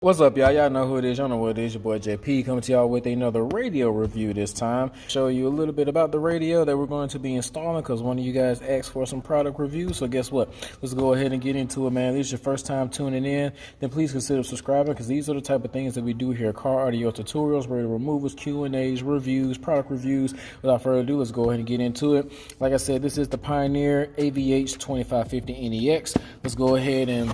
What's up, y'all? Y'all know who it is. Y'all know what it is. Your boy JP coming to y'all with another radio review this time. Show you a little bit about the radio that we're going to be installing because one of you guys asked for some product reviews. So guess what? Let's go ahead and get into it, man. If this is your first time tuning in, then please consider subscribing because these are the type of things that we do here. Car audio tutorials, radio removals, Q&As, reviews, product reviews. Without further ado, let's go ahead and get into it. Like I said, this is the Pioneer AVH-2550NEX. Let's go ahead and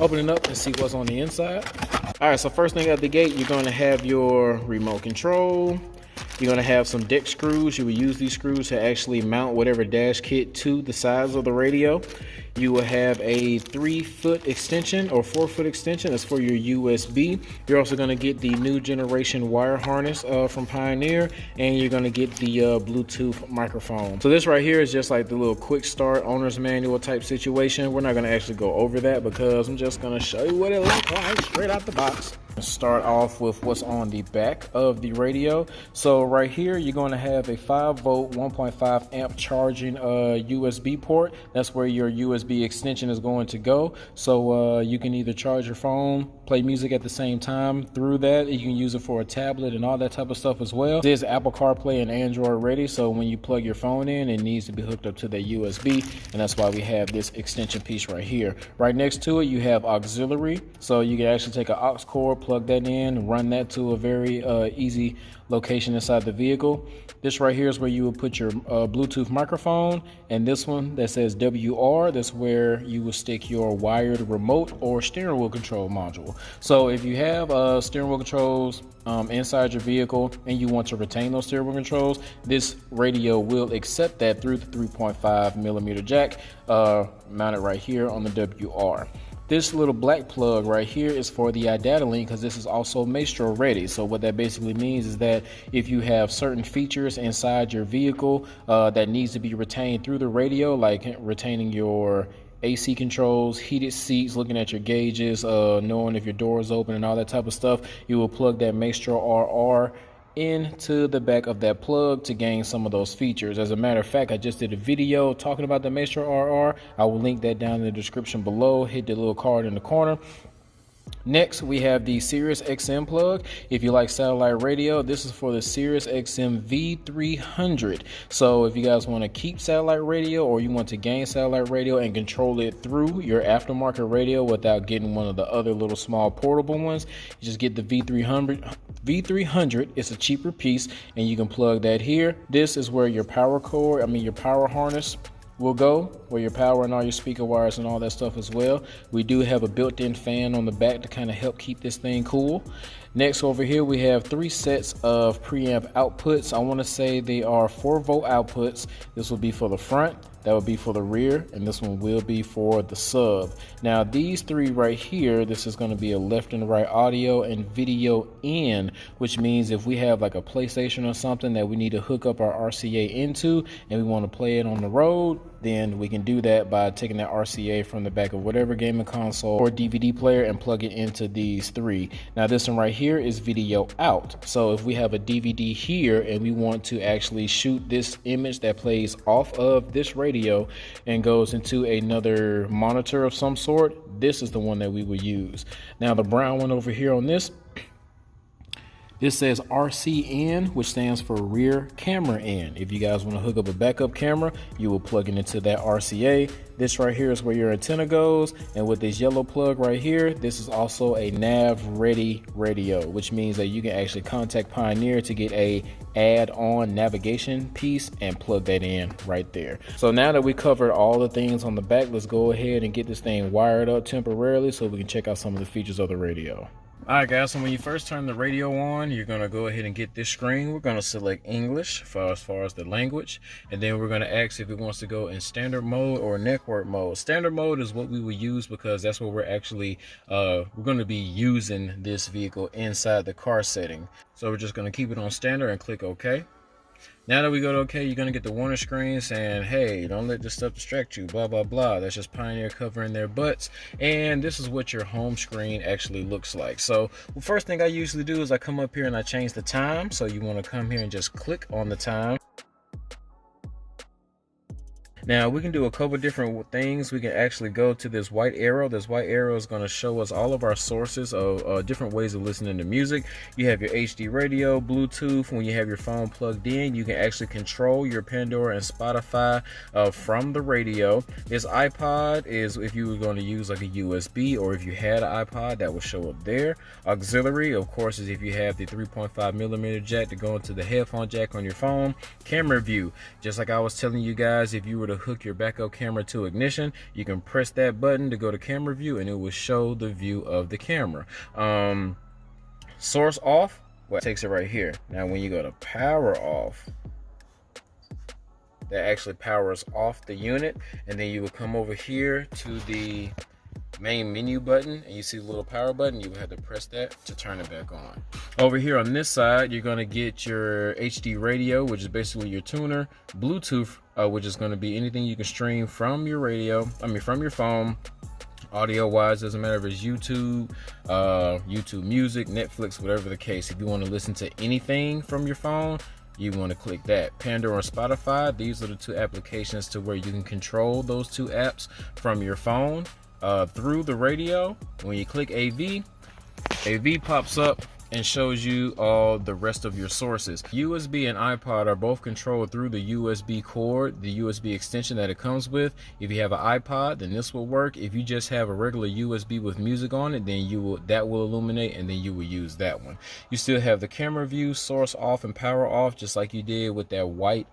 open it up and see what's on the inside. All right, so first thing out the gate, you're going to have your remote control. You're going to have some deck screws. You will use these screws to actually mount whatever dash kit to the sides of the radio. You will have a 3-foot extension or 4-foot extension. That's for your USB. You're also going to get the new generation wire harness from Pioneer, and you're going to get the Bluetooth microphone. So this right here is just like the little quick start owner's manual type situation. We're not going to actually go over that because I'm just going to show you what it looks like straight out the box. Start off with what's on the back of the radio. So right here you're going to have a 5-volt 1.5 amp charging USB port. That's where your USB extension is going to go. So you can either charge your phone, play music at the same time through that. You can use it for a tablet and all that type of stuff as well. This is Apple CarPlay and Android ready, so when you plug your phone in, it needs to be hooked up to that USB, and that's why we have this extension piece right here. Right next to it you have auxiliary, so you can actually take an aux cord, plug that in, run that to a very easy location inside the vehicle. This right here is where you will put your Bluetooth microphone, and this one that says WR, that's where you will stick your wired remote or steering wheel control module. So if you have steering wheel controls inside your vehicle and you want to retain those steering wheel controls, this radio will accept that through the 3.5 millimeter jack mounted right here on the WR. This little black plug right here is for the iData link because this is also Maestro ready. So what that basically means is that if you have certain features inside your vehicle that needs to be retained through the radio, like retaining your AC controls, heated seats, looking at your gauges, knowing if your door is open and all that type of stuff, you will plug that Maestro RR into the back of that plug to gain some of those features. As a matter of fact, I just did a video talking about the Maestro RR. I will link that down in the description below. Hit the little card in the corner. Next, we have the Sirius XM plug. If you like satellite radio, this is for the Sirius XM V300. So if you guys want to keep satellite radio or you want to gain satellite radio and control it through your aftermarket radio without getting one of the other little small portable ones, you just get the V300. It's a cheaper piece and you can plug that here. This is where your power cord, your power harness will go, where your power and all your speaker wires and all that stuff as well. We do have a built-in fan on the back to kind of help keep this thing cool. Next, over here we have 3 sets of preamp outputs. I want to say they are 4-volt outputs. This will be for the front, that would be for the rear, and this one will be for the sub. Now these 3 right here, this is going to be a left and right audio and video in, which means if we have like a PlayStation or something that we need to hook up our RCA into and we want to play it on the road, then we can do that by taking that RCA from the back of whatever gaming console or DVD player and plug it into these 3. Now this one right here is video out. So if we have a DVD here and we want to actually shoot this image that plays off of this radio and goes into another monitor of some sort, this is the one that we will use. Now the brown one over here on this says RCN, which stands for rear camera in. If you guys want to hook up a backup camera, you will plug it into that RCA. This right here is where your antenna goes, and with this yellow plug right here, this is also a nav ready radio, which means that you can actually contact Pioneer to get a add-on navigation piece and plug that in right there. So now that we covered all the things on the back, let's go ahead and get this thing wired up temporarily so we can check out some of the features of the radio. Alright guys, so when you first turn the radio on, you're going to go ahead and get this screen. We're going to select English as far as the language, and then we're going to ask if it wants to go in standard mode or network mode. Standard mode is what we will use because that's what we're actually we're going to be using this vehicle inside the car setting. So we're just going to keep it on standard and click OK. Now that we go to OK, you're going to get the warning screen saying, hey, don't let this stuff distract you, blah, blah, blah. That's just Pioneer covering their butts. And this is what your home screen actually looks like. So the first thing I usually do is I come up here and I change the time. So you want to come here and just click on the time. Now we can do a couple different things. We can actually go to this white arrow. This white arrow is going to show us all of our sources of different ways of listening to music. You have your HD radio, Bluetooth. When you have your phone plugged in, you can actually control your Pandora and Spotify from the radio. This iPod is if you were going to use like a USB, or if you had an iPod, that will show up there. Auxiliary, of course, is if you have the 3.5mm jack to go into the headphone jack on your phone. Camera view, just like I was telling you guys, if you were to hook your backup camera to ignition, you can press that button to go to camera view and it will show the view of the camera. Source off, well, takes it right here. Now when you go to power off, that actually powers off the unit, and then you will come over here to the main menu button and you see the little power button. You will have to press that to turn it back on. Over here on this side, you're going to get your HD radio, which is basically your tuner. Bluetooth, which is going to be anything you can stream from your radio, from your phone. Audio wise, doesn't matter if it's YouTube, YouTube Music, Netflix, whatever the case. If you want to listen to anything from your phone, you want to click that. Pandora and Spotify, these are the two applications to where you can control those two apps from your phone through the radio. When you click AV pops up and shows you all the rest of your sources. USB and iPod are both controlled through the USB cord, the USB extension that it comes with. If you have an iPod, then this will work. If you just have a regular USB with music on it, then that will illuminate, and then you will use that one. You still have the camera view, source off and power off, just like you did with that white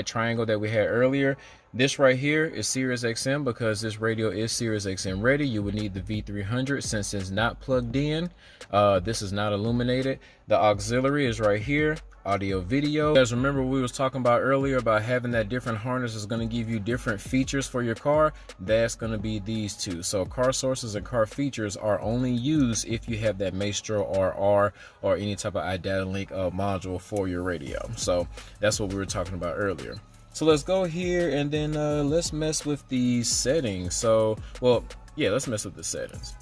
triangle that we had earlier. This right here is Sirius XM, because this radio is Sirius XM ready. You would need the V300 since it's not plugged in. This is not illuminated. The auxiliary is right here. Audio video. Guys, remember we was talking about earlier about having that different harness is going to give you different features for your car. That's going to be these two. So car sources and car features are only used if you have that Maestro RR or any type of iData-Link module for your radio. So that's what we were talking about earlier. So let's go here and then let's mess with the settings. So, well, yeah, let's mess with the settings.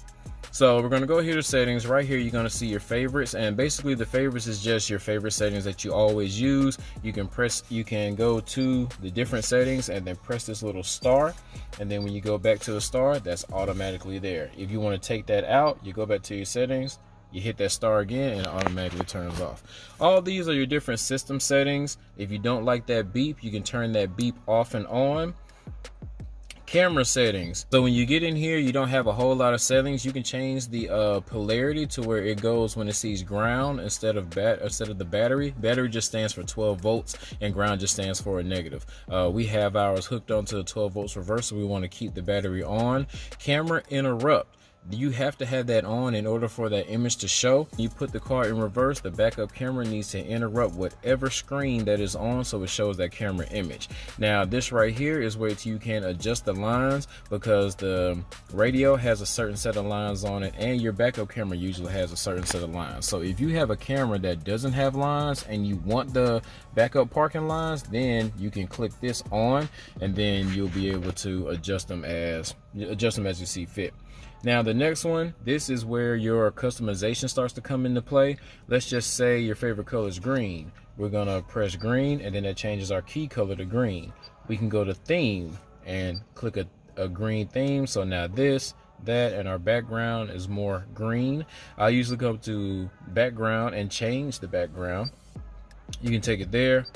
So we're going to go here to settings. Right here, you're going to see your favorites, and basically the favorites is just your favorite settings that you always use. You can go to the different settings and then press this little star, and then when you go back to the star, that's automatically there. If you want to take that out, you go back to your settings, you hit that star again, and it automatically turns off. All these are your different system settings. If you don't like that beep, you can turn that beep off and on. Camera settings. So when you get in here, you don't have a whole lot of settings. You can change the polarity to where it goes when it sees ground instead of the battery. Battery just stands for 12 volts and ground just stands for a negative. We have ours hooked onto the 12 volts reverse, so we want to keep the battery on. Camera interrupt. You have to have that on in order for that image to show. You put the car in reverse, the backup camera needs to interrupt whatever screen that is on so it shows that camera image. Now this right here is where you can adjust the lines, because the radio has a certain set of lines on it and your backup camera usually has a certain set of lines. So if you have a camera that doesn't have lines and you want the backup parking lines, then you can click this on and then you'll be able to adjust them as you see fit. Now the next one, this is where your customization starts to come into play. Let's just say your favorite color is green. We're gonna press green, and then that changes our key color to green. We can go to theme and click a green theme. So now this, that, and our background is more green. I usually go to background and change the background. You can take it there,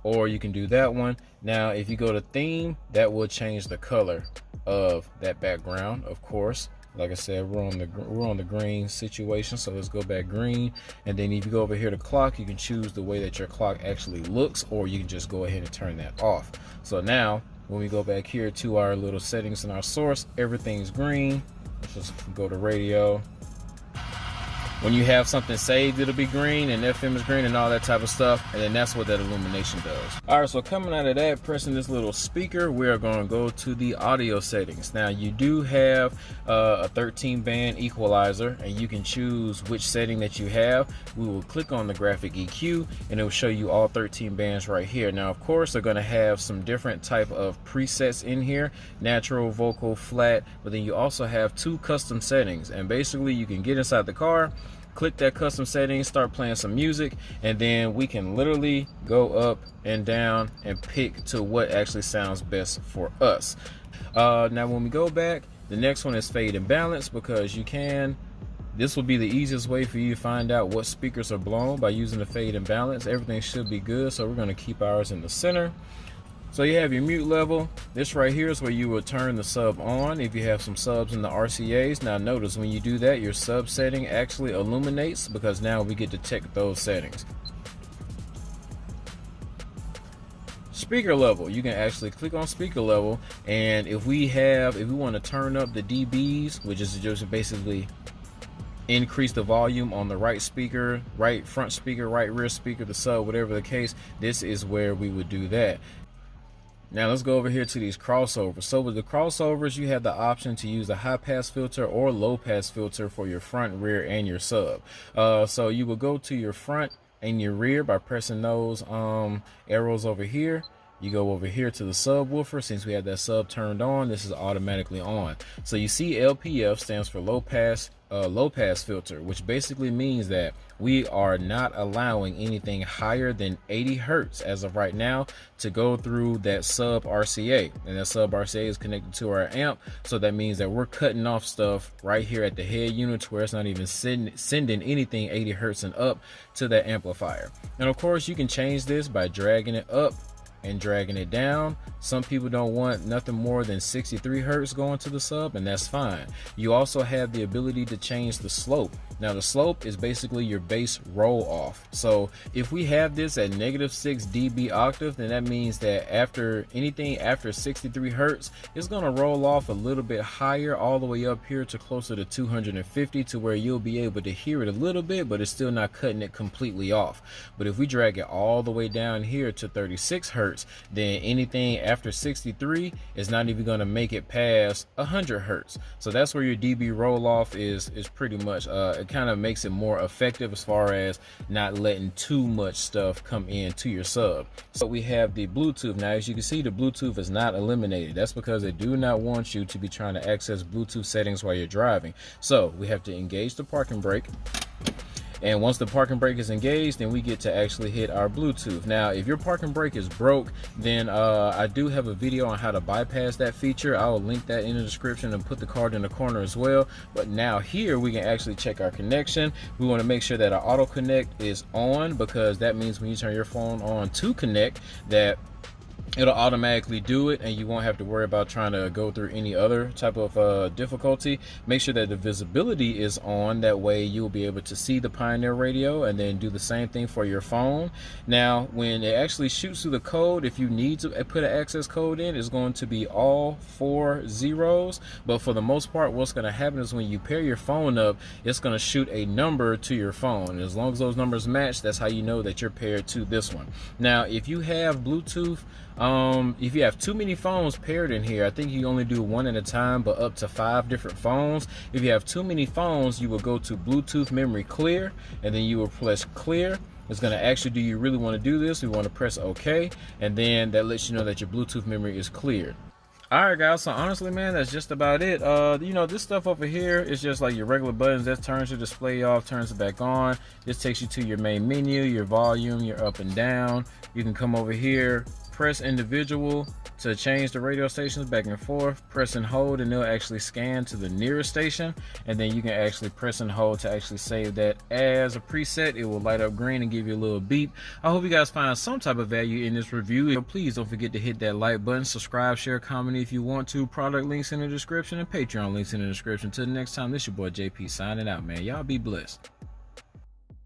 or you can do that one. Now if you go to theme, that will change the color of that background, of course. Like I said, we're on the green situation, so let's go back green. And then if you go over here to clock, you can choose the way that your clock actually looks, or you can just go ahead and turn that off. So now when we go back here to our little settings and our source, everything's green. Let's just go to radio. When you have something saved, it'll be green, and FM is green and all that type of stuff, and then that's what that illumination does. All right, so coming out of that, pressing this little speaker, we're going to go to the audio settings. Now you do have a 13-band equalizer, and you can choose which setting that you have. We will click on the graphic EQ, and it will show you all 13 bands right here. Now of course they're going to have some different type of presets in here: natural, vocal, flat, but then you also have two custom settings, and basically you can get inside the car, click that custom settings, start playing some music, and then we can literally go up and down and pick to what actually sounds best for us. Now when we go back, the next one is fade and balance, because this will be the easiest way for you to find out what speakers are blown by using the fade and balance. Everything should be good, so we're going to keep ours in the center. So you have your mute level. This right here is where you will turn the sub on if you have some subs in the RCAs. Now notice when you do that, your sub setting actually illuminates, because now we get to check those settings. Speaker level, you can actually click on speaker level, and if we want to turn up the dBs, which is just basically increase the volume on the right speaker, right front speaker, right rear speaker, the sub, whatever the case, this is where we would do that. Now let's go over here to these crossovers. So with the crossovers, you have the option to use a high pass filter or low pass filter for your front, rear, and your sub. So you will go to your front and your rear by pressing those arrows over here. You go over here to the subwoofer. Since we have that sub turned on, this is automatically on. So you see LPF stands for low pass filter, which basically means that we are not allowing anything higher than 80 Hertz as of right now to go through that sub RCA, and that sub RCA is connected to our amp. So that means that we're cutting off stuff right here at the head units where it's not even sending anything 80 Hertz and up to that amplifier. And of course you can change this by dragging it up and dragging it down. Some people don't want nothing more than 63 Hertz going to the sub, and that's fine. You also have the ability to change the slope. Now the slope is basically your bass roll off. So if we have this at -6 dB octave, then that means that anything after 63 Hertz is going to roll off a little bit higher, all the way up here to closer to 250, to where you'll be able to hear it a little bit, but it's still not cutting it completely off. But if we drag it all the way down here to 36 Hertz, then anything after 63 is not even going to make it past 100 Hertz. So that's where your dB roll off is pretty much it kind of makes it more effective as far as not letting too much stuff come into your sub. So we have the Bluetooth. Now as you can see, the Bluetooth is not eliminated. That's because they do not want you to be trying to access Bluetooth settings while you're driving. So we have to engage the parking brake. And once the parking brake is engaged, then we get to actually hit our Bluetooth. Now, if your parking brake is broke, then I do have a video on how to bypass that feature. I will link that in the description and put the card in the corner as well. But now here we can actually check our connection. We want to make sure that our auto connect is on, because that means when you turn your phone on to connect, that it'll automatically do it, and you won't have to worry about trying to go through any other type of difficulty. Make sure that the visibility is on. That way you'll be able to see the Pioneer radio, and then do the same thing for your phone. Now when it actually shoots through the code, if you need to put an access code in, it's going to be all 4 zeros. But for the most part, what's going to happen is when you pair your phone up, it's going to shoot a number to your phone. And as long as those numbers match, that's how you know that you're paired to this one. Now if you have Bluetooth, if you have too many phones paired in here, I think you only do one at a time, but up to 5 different phones. If you have too many phones, you will go to Bluetooth memory clear, and then you will press clear. It's going to ask you, do you really want to do this? We want to press OK, and then that lets you know that your Bluetooth memory is cleared. Alright guys, so honestly man, that's just about it. You know, this stuff over here is just like your regular buttons. That turns your display off, turns it back on. This takes you to your main menu, your volume, your up and down. You can come over here, press individual to change the radio stations back and forth. Press and hold, and they'll actually scan to the nearest station, and then you can actually press and hold to actually save that as a preset. It will light up green and give you a little beep. I hope you guys find some type of value in this review. Please don't forget to hit that like button, subscribe, share, comment if you want to. Product links in the description, and Patreon links in the description. Till the next time, this your boy JP signing out, man. Y'all be blessed.